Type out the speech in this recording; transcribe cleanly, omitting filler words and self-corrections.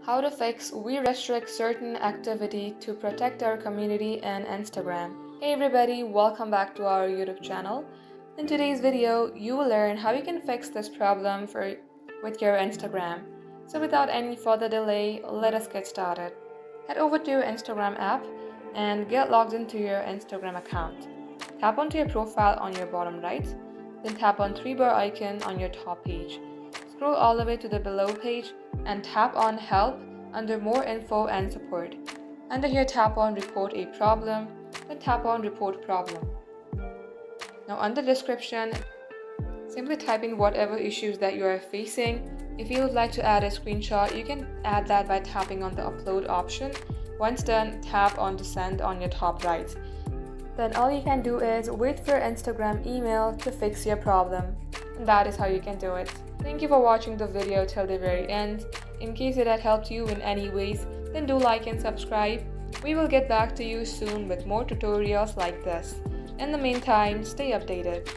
How to fix we restrict certain activity to protect our community and Instagram. Hey everybody, welcome back to our YouTube channel. In today's video, you will learn how you can fix this problem with your Instagram. So without any further delay, let us get started. Head over to your Instagram app and get logged into your Instagram account. Tap onto your profile on your bottom right, then tap on 3-bar icon on your top page. Scroll all the way to the below page and tap on Help under More Info and Support. Under here, tap on Report a Problem, then tap on Report Problem. Now under Description, simply type in whatever issues that you are facing. If you would like to add a screenshot, you can add that by tapping on the Upload option. Once done, tap on the Send on your top right. Then all you can do is wait for your Instagram email to fix your problem. And that is how you can do it. Thank you for watching the video till the very end. In case it had helped you in any ways, then do like and subscribe. We will get back to you soon with more tutorials like this. In the meantime, stay updated.